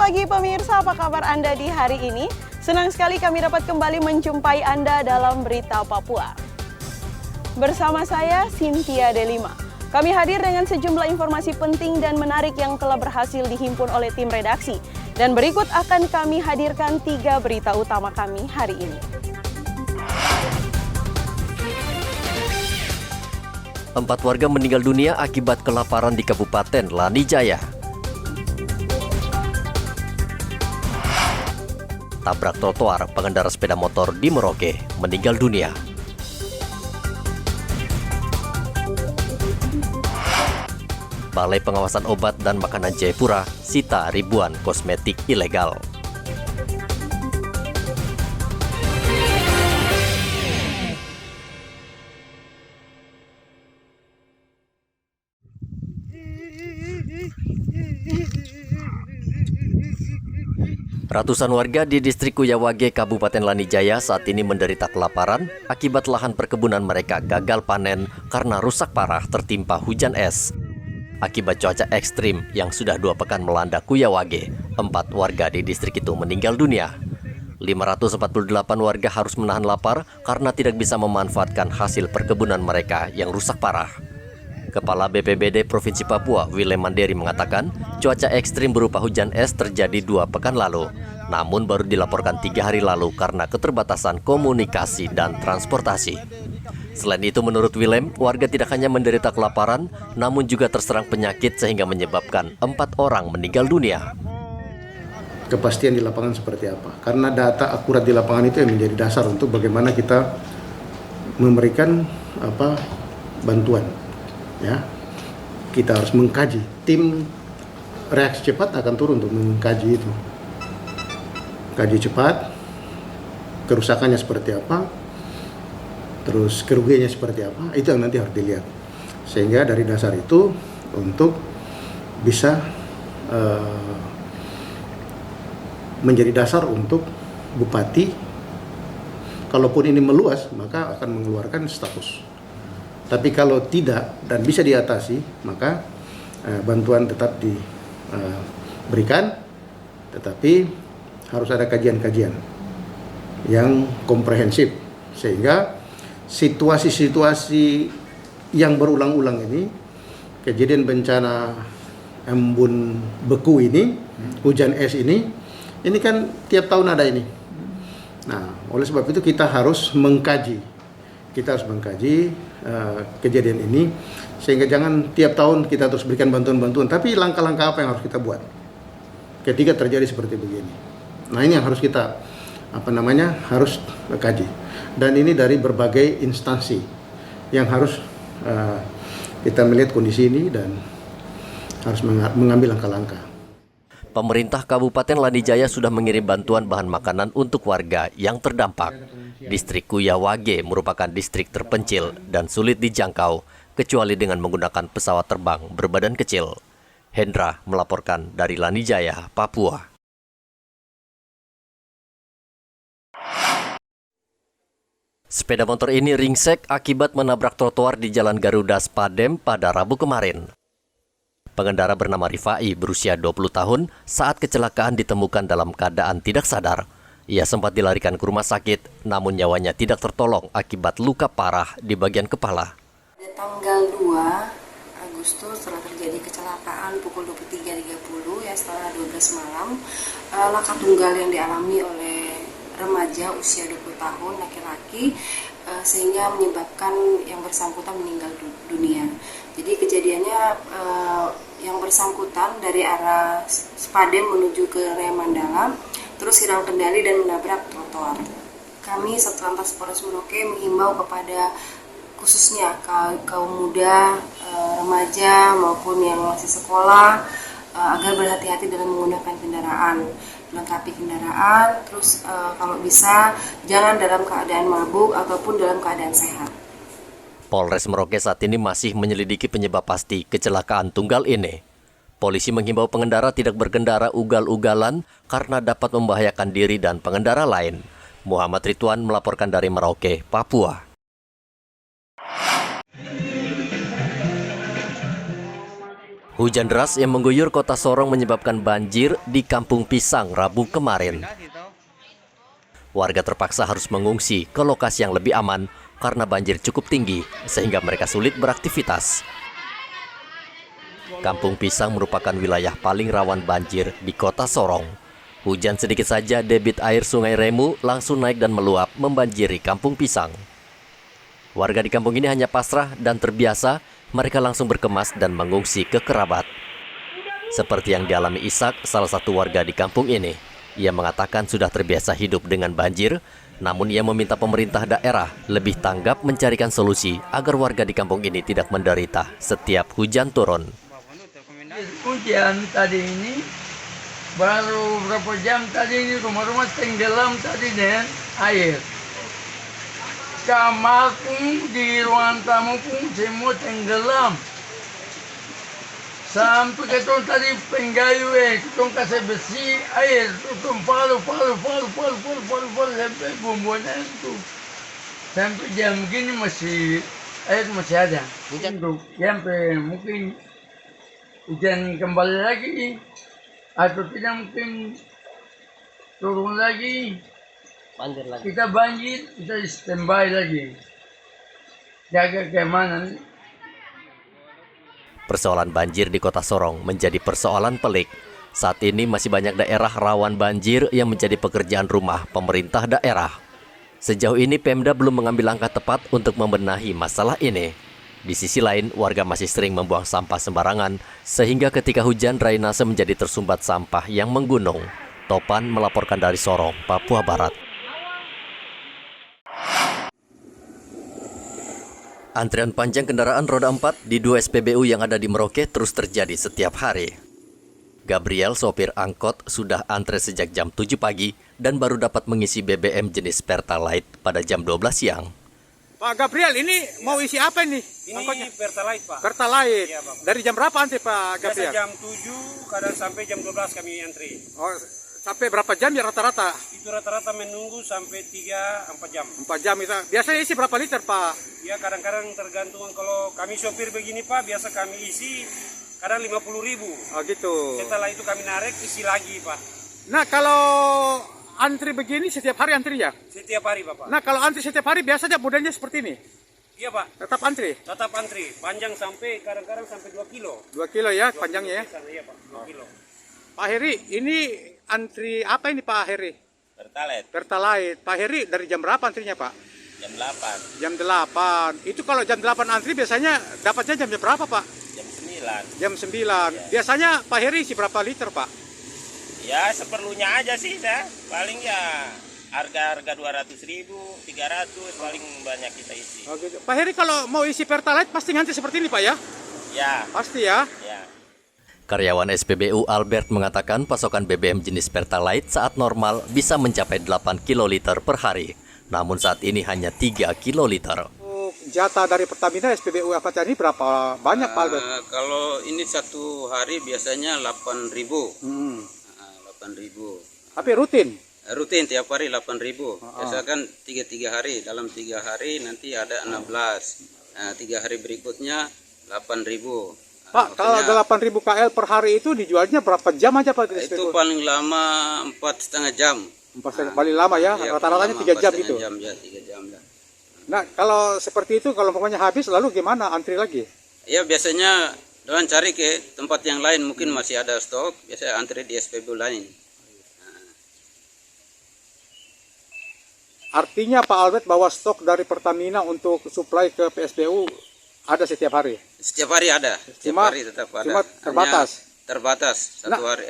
pagi pemirsa, apa kabar Anda di hari ini? Senang sekali kami dapat kembali menjumpai Anda dalam Berita Papua. Bersama saya, Cynthia Delima. Kami hadir dengan sejumlah informasi penting dan menarik yang telah berhasil dihimpun oleh tim redaksi. Dan berikut akan kami hadirkan 3 berita utama kami hari ini. Empat warga meninggal dunia akibat kelaparan di Kabupaten Lanijaya. Tabrak trotoar, pengendara sepeda motor di Merauke meninggal dunia. Balai Pengawasan Obat dan Makanan Jayapura sita ribuan kosmetik ilegal. Ratusan warga di distrik Kuyawage, Kabupaten Lanijaya saat ini menderita kelaparan akibat lahan perkebunan mereka gagal panen karena rusak parah tertimpa hujan es. Akibat cuaca ekstrim yang sudah 2 pekan melanda Kuyawage, 4 warga di distrik itu meninggal dunia. 548 warga harus menahan lapar karena tidak bisa memanfaatkan hasil perkebunan mereka yang rusak parah. Kepala BPBD Provinsi Papua, Willem Manderi mengatakan, cuaca ekstrim berupa hujan es terjadi 2 pekan lalu, namun baru dilaporkan 3 hari lalu karena keterbatasan komunikasi dan transportasi. Selain itu, menurut Willem, warga tidak hanya menderita kelaparan, namun juga terserang penyakit sehingga menyebabkan 4 orang meninggal dunia. Kepastian di lapangan seperti apa? Karena data akurat di lapangan itu yang menjadi dasar untuk bagaimana kita memberikan bantuan. Ya, kita harus mengkaji. Tim reaksi cepat akan turun untuk mengkaji itu. Kaji cepat, kerusakannya seperti apa, terus kerugiannya seperti apa, itu yang nanti harus dilihat. Sehingga dari dasar itu untuk bisa menjadi dasar untuk bupati, kalaupun ini meluas, maka akan mengeluarkan status. Tapi kalau tidak dan bisa diatasi, maka bantuan tetap diberikan, tetapi harus ada kajian-kajian yang komprehensif, sehingga situasi-situasi yang berulang-ulang ini, kejadian bencana embun beku ini, hujan es ini kan tiap tahun ada ini. Nah, oleh sebab itu kita harus mengkaji. Kejadian ini, sehingga jangan tiap tahun kita terus berikan bantuan-bantuan, tapi langkah-langkah apa yang harus kita buat ketika terjadi seperti begini. Nah, ini yang harus kita harus kaji, dan ini dari berbagai instansi yang harus kita melihat kondisi ini dan harus mengambil langkah-langkah. Pemerintah Kabupaten Lanijaya sudah mengirim bantuan bahan makanan untuk warga yang terdampak. Distrik Kuyawage merupakan distrik terpencil dan sulit dijangkau, kecuali dengan menggunakan pesawat terbang berbadan kecil. Hendra melaporkan dari Lanijaya, Papua. Sepeda motor ini ringsek akibat menabrak trotoar di Jalan Garuda Spadem pada Rabu kemarin. Pengendara bernama Rifai berusia 20 tahun saat kecelakaan ditemukan dalam keadaan tidak sadar. Ia sempat dilarikan ke rumah sakit, namun nyawanya tidak tertolong akibat luka parah di bagian kepala. Tanggal 2 Agustus setelah terjadi kecelakaan pukul 23.30 setelah 12 malam, laka tunggal yang dialami oleh remaja usia 20 tahun laki-laki sehingga menyebabkan yang bersangkutan meninggal dunia. Jadi kejadiannya yang bersangkutan dari arah Spadem menuju ke Raya Mandala terus hilang kendali dan menabrak trotoar. Kami Satlantas Polres Merauke menghimbau kepada khususnya kaum muda, remaja maupun yang masih sekolah agar berhati-hati dalam menggunakan kendaraan, melengkapi kendaraan, terus kalau bisa jangan dalam keadaan mabuk ataupun dalam keadaan sehat. Polres Merauke saat ini masih menyelidiki penyebab pasti kecelakaan tunggal ini. Polisi menghimbau pengendara tidak berkendara ugal-ugalan karena dapat membahayakan diri dan pengendara lain. Muhammad Ridwan melaporkan dari Merauke, Papua. Hujan deras yang mengguyur kota Sorong menyebabkan banjir di Kampung Pisang Rabu kemarin. Warga terpaksa harus mengungsi ke lokasi yang lebih aman karena banjir cukup tinggi sehingga mereka sulit beraktivitas. Kampung Pisang merupakan wilayah paling rawan banjir di kota Sorong. Hujan sedikit saja debit air Sungai Remu langsung naik dan meluap membanjiri Kampung Pisang. Warga di kampung ini hanya pasrah dan terbiasa, mereka langsung berkemas dan mengungsi ke kerabat. Seperti yang dialami Ishak, salah satu warga di kampung ini. Ia mengatakan sudah terbiasa hidup dengan banjir, namun ia meminta pemerintah daerah lebih tanggap mencarikan solusi agar warga di kampung ini tidak menderita setiap hujan turun. Hujan tadi ini, baru berapa jam tadi ini rumah-rumah tenggelam tadi dengan air. Kamar pun di ruang tamu pun semua tenggelam. Sampai ketong tadi penggayu ketong kasih besi air, ketong palu sampai bumbunya itu. Sampai jam gini air masih ada. Sampai mungkin hujan kembali lagi atau tidak mungkin turun lagi. Kita banjir, kita standby lagi. Jaga keamanan. Persoalan banjir di kota Sorong menjadi persoalan pelik. Saat ini masih banyak daerah rawan banjir yang menjadi pekerjaan rumah pemerintah daerah. Sejauh ini Pemda belum mengambil langkah tepat untuk membenahi masalah ini. Di sisi lain, warga masih sering membuang sampah sembarangan, sehingga ketika hujan drainase menjadi tersumbat sampah yang menggunung. Topan melaporkan dari Sorong, Papua Barat. Antrian panjang kendaraan roda 4 di 2 SPBU yang ada di Merauke terus terjadi setiap hari. Gabriel, sopir angkot, sudah antre sejak jam 7 pagi dan baru dapat mengisi BBM jenis Pertalite pada jam 12 siang. Pak Gabriel, ini mau isi apa ini? Ini Pertalite, Pak. Pertalite. Iya, Pak. Dari jam berapa antri, Pak Gabriel? Biasa jam 7, kadang sampai jam 12 kami antri. Oh, sampai berapa jam ya rata-rata? Itu rata-rata menunggu sampai 3-4 jam. 4 jam itu. Biasanya isi berapa liter, Pak? Ya kadang-kadang tergantung, kalau kami sopir begini, Pak, biasa kami isi kadang 50.000. Oh gitu. Setelah itu kami narik, isi lagi, Pak. Nah, kalau antri begini setiap hari antri ya? Setiap hari, Bapak. Nah, kalau antri setiap hari biasanya modelnya seperti ini? Iya, Pak. Tetap antri? Tetap antri. Panjang sampai kadang-kadang sampai 2 kilo. 2 kilo ya panjangnya ya? Iya, Pak. 2 kilo. Pak Heri, ini antri apa ini Pak Heri? Pertalite Pertalite. Pak Heri, dari jam berapa antrinya, Pak? jam 8, Jam 8. Itu kalau jam 8 antri biasanya dapatnya jam berapa, Pak? jam 9. Jam 9. Biasanya Pak Heri isi berapa liter, Pak? Ya seperlunya aja sih saya. Paling ya harga 200.000, 300 paling banyak kita isi. Oh, gitu. Pak Heri kalau mau isi Pertalite pasti ngantri seperti ini, Pak ya? Ya, Pasti ya. ya. Karyawan SPBU Albert mengatakan pasokan BBM jenis Pertalite saat normal bisa mencapai 8 kiloliter per hari. Namun saat ini hanya 3 kiloliter. Jatah dari Pertamina SPBU Avanza ini berapa banyak, Pak Albert? Kalau ini satu hari biasanya 8.000. 8.000. Tapi rutin? Rutin tiap hari 8.000. Biasakan 3 hari. Dalam 3 hari nanti ada 16. 3 hari berikutnya 8.000. Pak, kalau 8.000 KL per hari itu dijualnya berapa jam aja, Pak? Itu paling lama 4,5 jam. Paling lama ya, rata-ratanya 3 jam gitu. 4,5 jam ya, 3 jam ya. Nah, kalau seperti itu, kalau pokoknya habis, lalu gimana? Antri lagi? Ya biasanya doan cari ke tempat yang lain, mungkin masih ada stok. Biasanya antri di SPBU lain. Artinya Pak Albert bahwa stok dari Pertamina untuk suplai ke PSBU ada setiap hari? Setiap hari ada. Setiap hari tetap ada. Cuma terbatas? Hanya terbatas satu hari.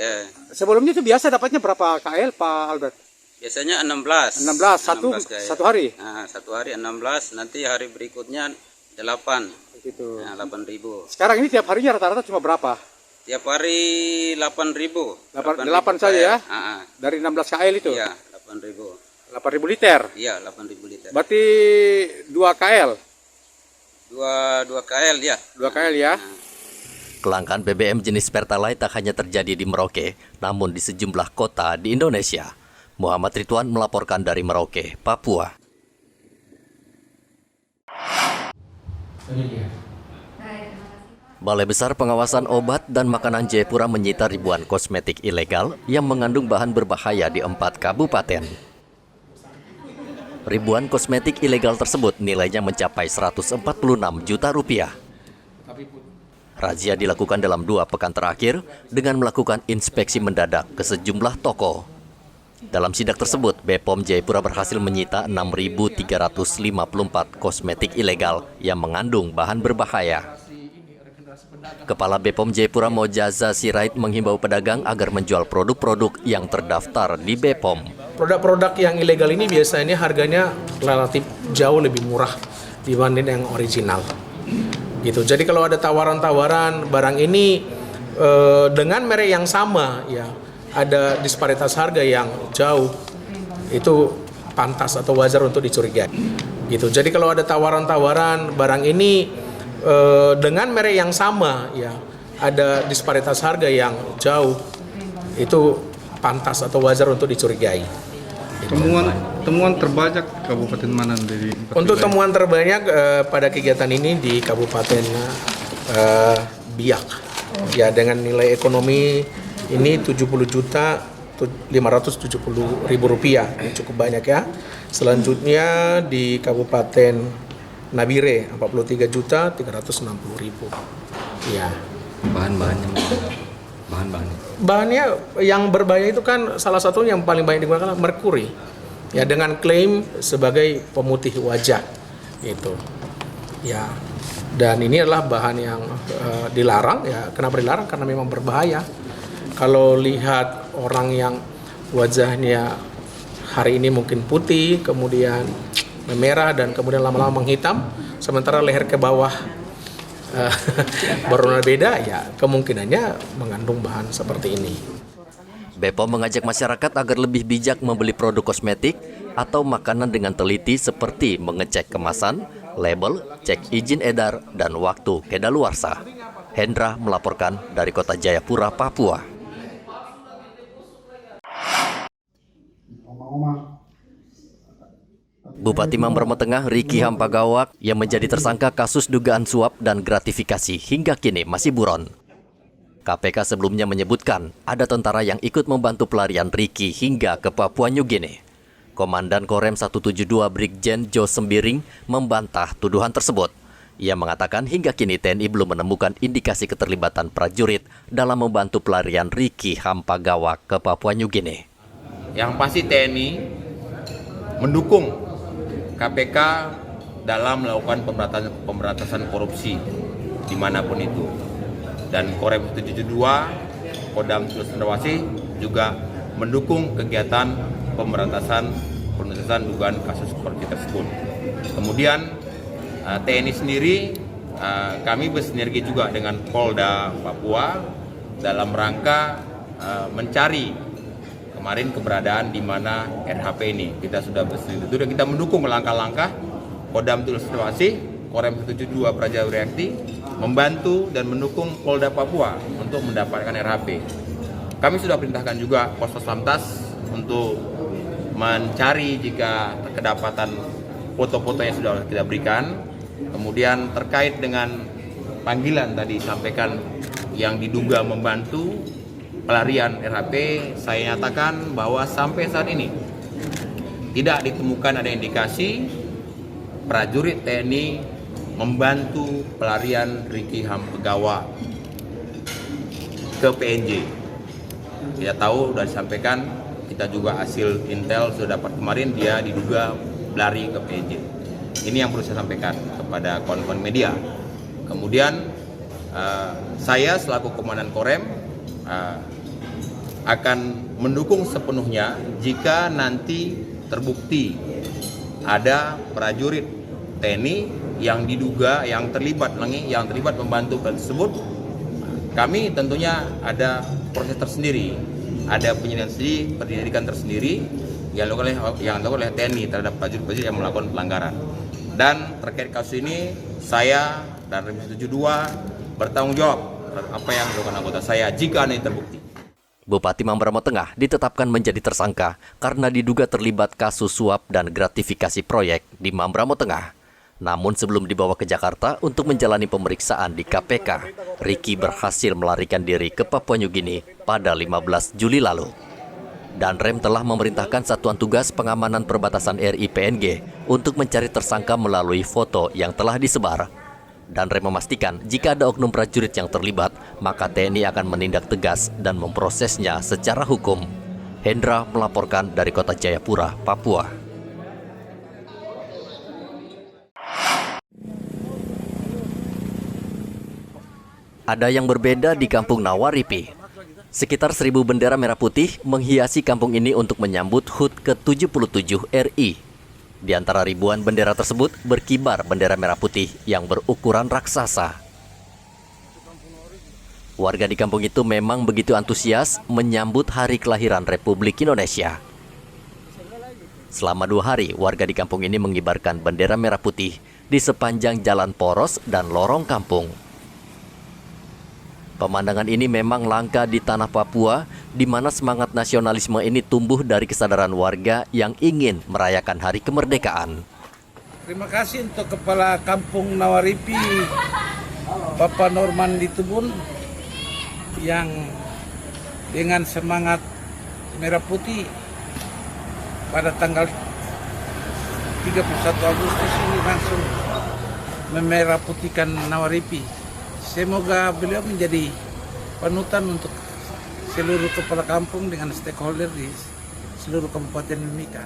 Sebelumnya itu biasa dapatnya berapa KL, Pak Albert? Biasanya 16. 16 satu hari? Nah, satu hari 16, nanti hari berikutnya 8. Gitu. Nah, 8.000. Sekarang ini tiap harinya rata-rata cuma berapa? Tiap hari 8.000. 8 saja ya? Ah, Dari 16 KL itu? iya, 8.000. 8.000 liter? Iya, 8.000 liter. Berarti 2 KL? 2 KL ya. 2 KL ya? Kelangkaan BBM jenis Pertalite tak hanya terjadi di Merauke, namun di sejumlah kota di Indonesia. Muhammad Ridwan melaporkan dari Merauke, Papua. Balai Besar Pengawasan Obat dan Makanan Jayapura menyita ribuan kosmetik ilegal yang mengandung bahan berbahaya di 4 kabupaten. Ribuan kosmetik ilegal tersebut nilainya mencapai 146 juta rupiah. Razia dilakukan dalam 2 pekan terakhir dengan melakukan inspeksi mendadak ke sejumlah toko. Dalam sidak tersebut, BPOM Jayapura berhasil menyita 6.354 kosmetik ilegal yang mengandung bahan berbahaya. Kepala BPOM Jayapura Mojaza Sirait menghimbau pedagang agar menjual produk-produk yang terdaftar di BPOM. Produk-produk yang ilegal ini biasanya harganya relatif jauh lebih murah dibanding yang original. Gitu. Jadi kalau ada tawaran-tawaran barang ini dengan merek yang sama, ya ada disparitas harga yang jauh, itu pantas atau wajar untuk dicurigai. Gitu. Jadi kalau ada tawaran-tawaran barang ini dengan merek yang sama, ya ada disparitas harga yang jauh, itu pantas atau wajar untuk dicurigai. Temuan terbanyak kabupaten mana dari? Untuk temuan terbanyak pada kegiatan ini di Kabupaten Biak, ya dengan nilai ekonomi ini 70.570.000 rupiah, cukup banyak ya. Selanjutnya di Kabupaten Nabire 43.360.000. Ya. Bahannya yang berbahaya itu kan salah satu yang paling banyak digunakan adalah merkuri. Ya, dengan klaim sebagai pemutih wajah itu. Ya. Dan ini adalah bahan yang dilarang, ya. Kenapa dilarang? Karena memang berbahaya. Kalau lihat orang yang wajahnya hari ini mungkin putih, kemudian memerah dan kemudian lama-lama menghitam, sementara leher ke bawah berwarna beda, ya kemungkinannya mengandung bahan seperti ini. BPOM mengajak masyarakat agar lebih bijak membeli produk kosmetik atau makanan dengan teliti seperti mengecek kemasan, label, cek izin edar, dan waktu kedaluarsa. Hendra melaporkan dari Kota Jayapura, Papua. Bupati Mamberamo Tengah Riki Hampagawak yang menjadi tersangka kasus dugaan suap dan gratifikasi hingga kini masih buron. KPK sebelumnya menyebutkan ada tentara yang ikut membantu pelarian Riki hingga ke Papua New Guinea. Komandan Korem 172 Brigjen Jo Sembiring membantah tuduhan tersebut. Ia mengatakan hingga kini TNI belum menemukan indikasi keterlibatan prajurit dalam membantu pelarian Riki Hampagawak ke Papua New Guinea. Yang pasti TNI mendukung KPK dalam melakukan pemberantasan korupsi dimanapun itu. Dan Korem 172, Kodam Sulawesi juga mendukung kegiatan pemberantasan dugaan kasus seperti tersebut. Kemudian TNI sendiri, kami bersinergi juga dengan Polda Papua dalam rangka mencari kemarin keberadaan di mana RHP ini. Kita sudah bersetuju dan kita mendukung langkah-langkah Kodam Sulawesi, Korem 172 Praja Reakti membantu dan mendukung Polda Papua untuk mendapatkan RHP. Kami sudah perintahkan juga Pos Lantas untuk mencari jika kedapatan foto-foto yang sudah kita berikan. Kemudian terkait dengan panggilan tadi sampaikan yang diduga membantu pelarian RHP, saya nyatakan bahwa sampai saat ini tidak ditemukan ada indikasi prajurit TNI membantu pelarian Riki Hampagawak ke PNJ. Kita tahu sudah disampaikan, kita juga hasil intel sudah dapat kemarin dia diduga lari ke PNJ. Ini yang perlu saya sampaikan kepada kawan-kawan media. Kemudian saya selaku Komandan Korem akan mendukung sepenuhnya jika nanti terbukti ada prajurit TNI yang diduga yang terlibat membantu tersebut. Kami tentunya ada proses tersendiri, ada penyelidikan tersendiri yang dilakukan oleh TNI terhadap prajurit-prajurit yang melakukan pelanggaran. Dan terkait kasus ini saya dan Rem 172 bertanggung jawab apa yang dilakukan anggota saya jika ini terbukti. Bupati Mamberamo Tengah ditetapkan menjadi tersangka karena diduga terlibat kasus suap dan gratifikasi proyek di Mamberamo Tengah. Namun sebelum dibawa ke Jakarta untuk menjalani pemeriksaan di KPK, Ricky berhasil melarikan diri ke Papua Nugini pada 15 Juli lalu. Danrem telah memerintahkan Satuan Tugas Pengamanan Perbatasan RI PNG untuk mencari tersangka melalui foto yang telah disebar. Danrem memastikan jika ada oknum prajurit yang terlibat, maka TNI akan menindak tegas dan memprosesnya secara hukum. Hendra melaporkan dari Kota Jayapura, Papua. Ada yang berbeda di Kampung Nawaripi. Sekitar 1.000 bendera merah putih menghiasi kampung ini untuk menyambut HUT ke-77 RI. Di antara ribuan bendera tersebut berkibar bendera merah putih yang berukuran raksasa. Warga di kampung itu memang begitu antusias menyambut hari kelahiran Republik Indonesia. Selama 2 hari, warga di kampung ini mengibarkan bendera merah putih di sepanjang jalan poros dan lorong kampung. Pemandangan ini memang langka di tanah Papua, di mana semangat nasionalisme ini tumbuh dari kesadaran warga yang ingin merayakan hari kemerdekaan. Terima kasih untuk Kepala Kampung Nawaripi, Bapak Norman Ditubun, yang dengan semangat merah putih pada tanggal 31 Agustus ini langsung memerah putihkan Nawaripi. Semoga beliau menjadi panutan untuk seluruh kepala kampung dengan stakeholder di seluruh Kabupaten Mimika.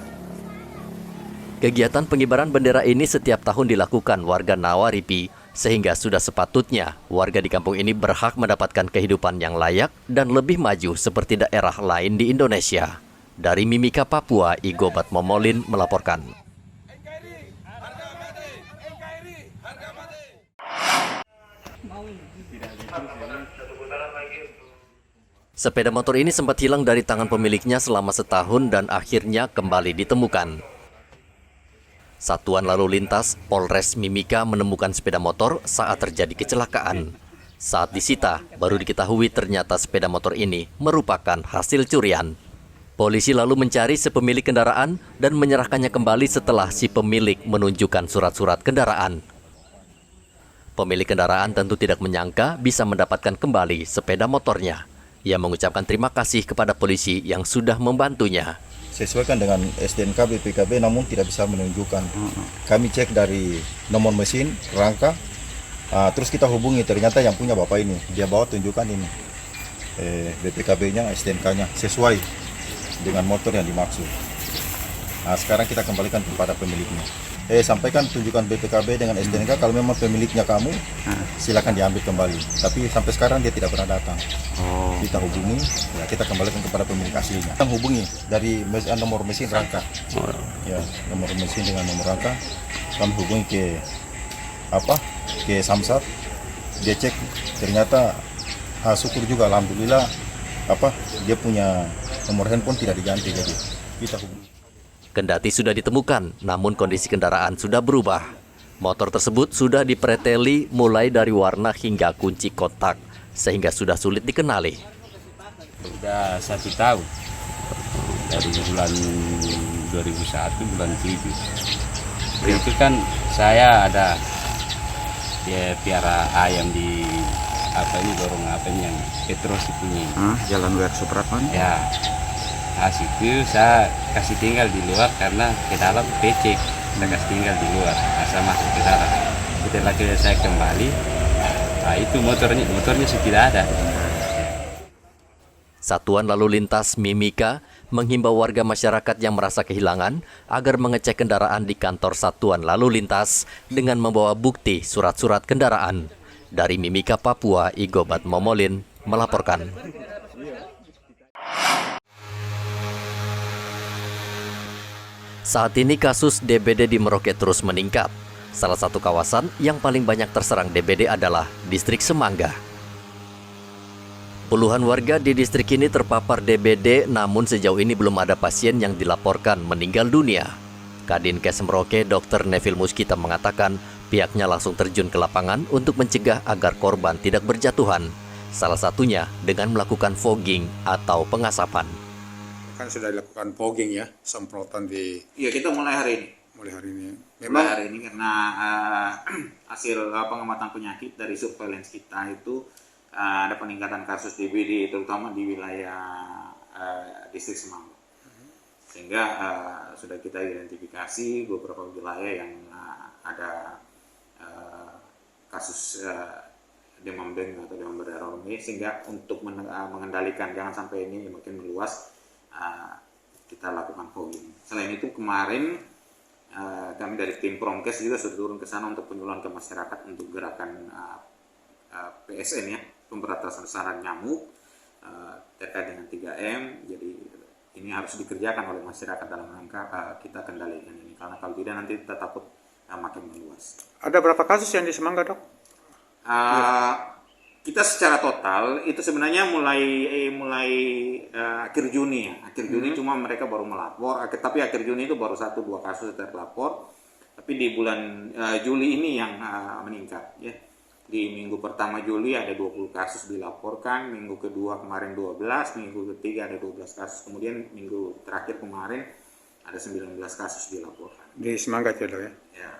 Kegiatan pengibaran bendera ini setiap tahun dilakukan warga Nawaripi, sehingga sudah sepatutnya warga di kampung ini berhak mendapatkan kehidupan yang layak dan lebih maju seperti daerah lain di Indonesia. Dari Mimika, Papua, Igobat Momolin melaporkan. Sepeda motor ini sempat hilang dari tangan pemiliknya selama setahun dan akhirnya kembali ditemukan. Satuan Lalu Lintas Polres Mimika menemukan sepeda motor saat terjadi kecelakaan. Saat disita, baru diketahui ternyata sepeda motor ini merupakan hasil curian. Polisi lalu mencari si pemilik kendaraan dan menyerahkannya kembali setelah si pemilik menunjukkan surat-surat kendaraan. Pemilik kendaraan tentu tidak menyangka bisa mendapatkan kembali sepeda motornya. Ia mengucapkan terima kasih kepada polisi yang sudah membantunya. Sesuaikan dengan STNK BPKB namun tidak bisa menunjukkan. Kami cek dari nomor mesin, rangka, terus kita hubungi, ternyata yang punya bapak ini. Dia bawa tunjukkan ini, BPKB-nya, STNK-nya, sesuai dengan motor yang dimaksud. Sekarang kita kembalikan kepada pemiliknya. Sampaikan tunjukkan BPKB dengan STNK, kalau memang pemiliknya kamu, silakan diambil kembali. Tapi sampai sekarang dia tidak pernah datang. Kita hubungi, ya kita kembalikan kepada pemilik aslinya. Kita hubungi dari nomor mesin rangka, ya nomor mesin dengan nomor rangka. Kami hubungi ke Samsat, dia cek, ternyata syukur juga, alhamdulillah, dia punya nomor handphone tidak diganti, jadi kita hubungi. Kendati sudah ditemukan, namun kondisi kendaraan sudah berubah. Motor tersebut sudah dipreteli mulai dari warna hingga kunci kotak, sehingga sudah sulit dikenali. Sudah 1 tahun, dari bulan 2001, bulan 7. Itu kan saya ada piara ayam di dorong yang Petros punya. Jalan WR Supratman? Ya. Itu saya kasih tinggal di luar karena ke dalam becek, saya kasih tinggal di luar, saya masuk ke dalam. Setelah saya kembali, itu motornya sudah tidak ada. Satuan Lalu Lintas Mimika menghimbau warga masyarakat yang merasa kehilangan agar mengecek kendaraan di kantor Satuan Lalu Lintas dengan membawa bukti surat-surat kendaraan. Dari Mimika, Papua, Igobat Momolin melaporkan. Saat ini kasus DBD di Merauke terus meningkat. Salah satu kawasan yang paling banyak terserang DBD adalah distrik Semangga. Puluhan warga di distrik ini terpapar DBD, namun sejauh ini belum ada pasien yang dilaporkan meninggal dunia. Kadinkes Merauke Dr. Neville Muskita mengatakan pihaknya langsung terjun ke lapangan untuk mencegah agar korban tidak berjatuhan. Salah satunya dengan melakukan fogging atau pengasapan. Kan sudah dilakukan fogging ya, semprotan di... Iya, kita mulai hari ini. Mulai hari ini. Memang hari ini karena hasil pengamatan penyakit dari surveillance kita itu ada peningkatan kasus DBD terutama di wilayah distrik Semanggi. Sehingga sudah kita identifikasi beberapa wilayah yang ada kasus demam dengue atau demam berdarah rendah, sehingga untuk mengendalikan jangan sampai ini makin meluas, kita lakukan fogging. Selain itu kemarin kami dari tim Promkes juga sudah turun ke sana untuk penyuluhan ke masyarakat untuk gerakan PSN ya, pemberantasan sarang nyamuk terkait dengan 3M. Jadi ini harus dikerjakan oleh masyarakat dalam rangka kita kendalikan ini, karena kalau tidak nanti kita takut makin meluas. Ada berapa kasus yang di Semangga, Dok? Kita secara total itu sebenarnya mulai akhir Juni ya. Akhir Juni cuma mereka baru melapor, tapi akhir Juni itu baru 1-2 kasus terlapor. Tapi di bulan Juli ini yang meningkat ya. Di minggu pertama Juli ada 20 kasus dilaporkan, minggu kedua kemarin 12, minggu ketiga ada 12 kasus, kemudian minggu terakhir kemarin ada 19 kasus dilaporkan. Di Semangga ya, Dok ya? Ya.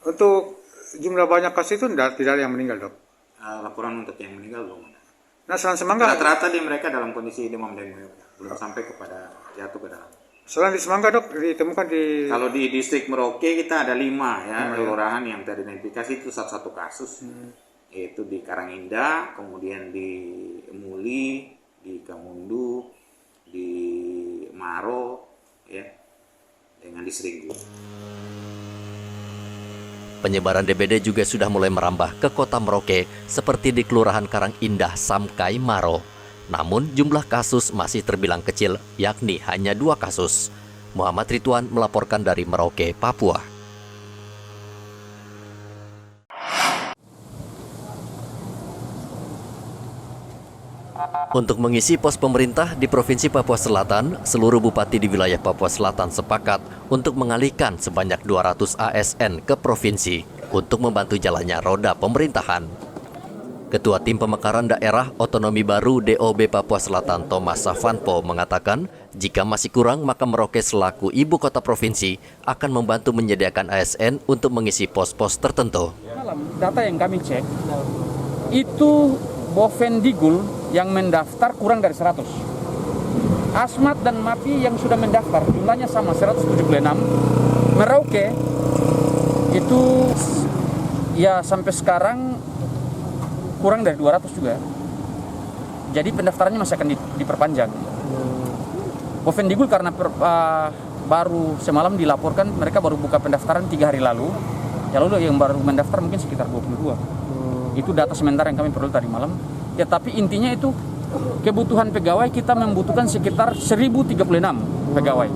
Untuk jumlah banyak kasus itu tidak ada yang meninggal, Dok? Laporan untuk yang meninggal belum ada. Nah, selain Semangga rata-rata di mereka dalam kondisi demam dengue, belum sampai kepada jatuh ke dalam. Selain di Semangga, Dok, ditemukan di... Kalau di distrik Merauke kita ada 5 ya, kelurahan yang teridentifikasi itu satu kasus. Yaitu di Karangindah, kemudian di Muli, di Kamundu, di Maro, ya, dengan di Seringgu. Penyebaran DBD juga sudah mulai merambah ke kota Merauke seperti di Kelurahan Karangindah, Samkai, Maro. Namun jumlah kasus masih terbilang kecil, yakni hanya 2 kasus. Muhammad Ridwan melaporkan dari Merauke, Papua. Untuk mengisi pos pemerintah di Provinsi Papua Selatan, seluruh bupati di wilayah Papua Selatan sepakat untuk mengalihkan sebanyak 200 ASN ke provinsi untuk membantu jalannya roda pemerintahan. Ketua Tim Pemekaran Daerah Otonomi Baru DOB Papua Selatan Thomas Savanpo mengatakan, jika masih kurang maka Merauke selaku ibu kota provinsi akan membantu menyediakan ASN untuk mengisi pos-pos tertentu. Dalam data yang kami cek, itu Bovendigul yang mendaftar kurang dari 100. Asmat dan Mapi yang sudah mendaftar jumlahnya sama 176. Merauke itu ya sampai sekarang kurang dari 200 juga. Jadi pendaftarannya masih akan diperpanjang. Bovendigul karena baru semalam dilaporkan mereka baru buka pendaftaran 3 hari lalu. Ya lalu yang baru mendaftar mungkin sekitar 22. Itu data sementara yang kami peroleh tadi malam. Ya tapi intinya itu kebutuhan pegawai kita membutuhkan sekitar 1036 pegawai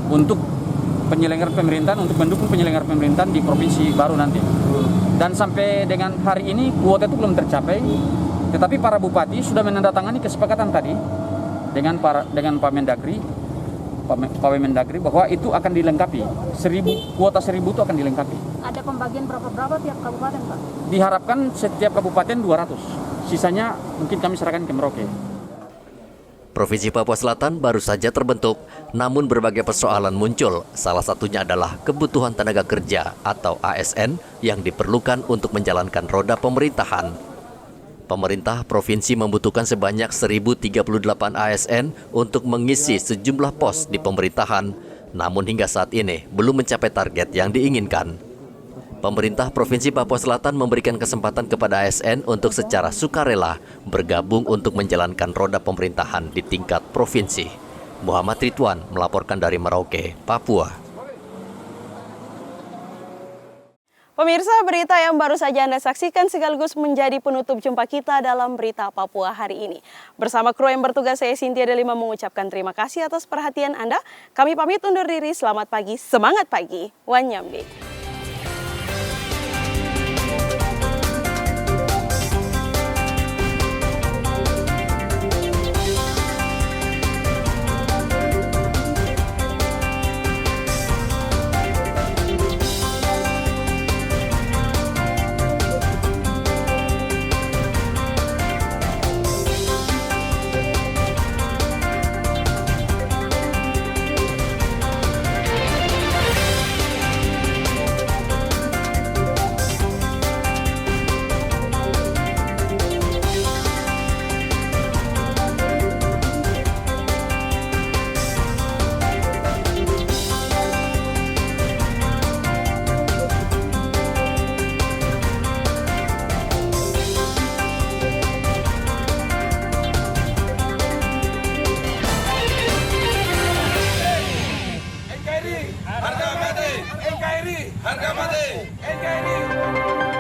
untuk penyelenggaraan pemerintahan, untuk mendukung penyelenggaraan pemerintahan di provinsi baru nanti. Dan sampai dengan hari ini kuota itu belum tercapai. Tetapi para bupati sudah menandatangani kesepakatan tadi dengan Pak Mendagri bahwa itu akan dilengkapi. Kuota 1000 itu akan dilengkapi. Ada pembagian berapa tiap kabupaten, Pak? Diharapkan setiap kabupaten 200. Sisanya mungkin kami serahkan ke Merauke. Provinsi Papua Selatan baru saja terbentuk, namun berbagai persoalan muncul. Salah satunya adalah kebutuhan tenaga kerja atau ASN yang diperlukan untuk menjalankan roda pemerintahan. Pemerintah provinsi membutuhkan sebanyak 1038 ASN untuk mengisi sejumlah pos di pemerintahan, namun hingga saat ini belum mencapai target yang diinginkan. Pemerintah Provinsi Papua Selatan memberikan kesempatan kepada ASN untuk secara sukarela bergabung untuk menjalankan roda pemerintahan di tingkat provinsi. Muhammad Ridwan melaporkan dari Merauke, Papua. Pemirsa, berita yang baru saja Anda saksikan sekaligus menjadi penutup jumpa kita dalam Berita Papua hari ini. Bersama kru yang bertugas, saya Cynthia Delima mengucapkan terima kasih atas perhatian Anda. Kami pamit undur diri, selamat pagi, semangat pagi, Wanyambe. harga mati. NKRI harga mati. NKRI.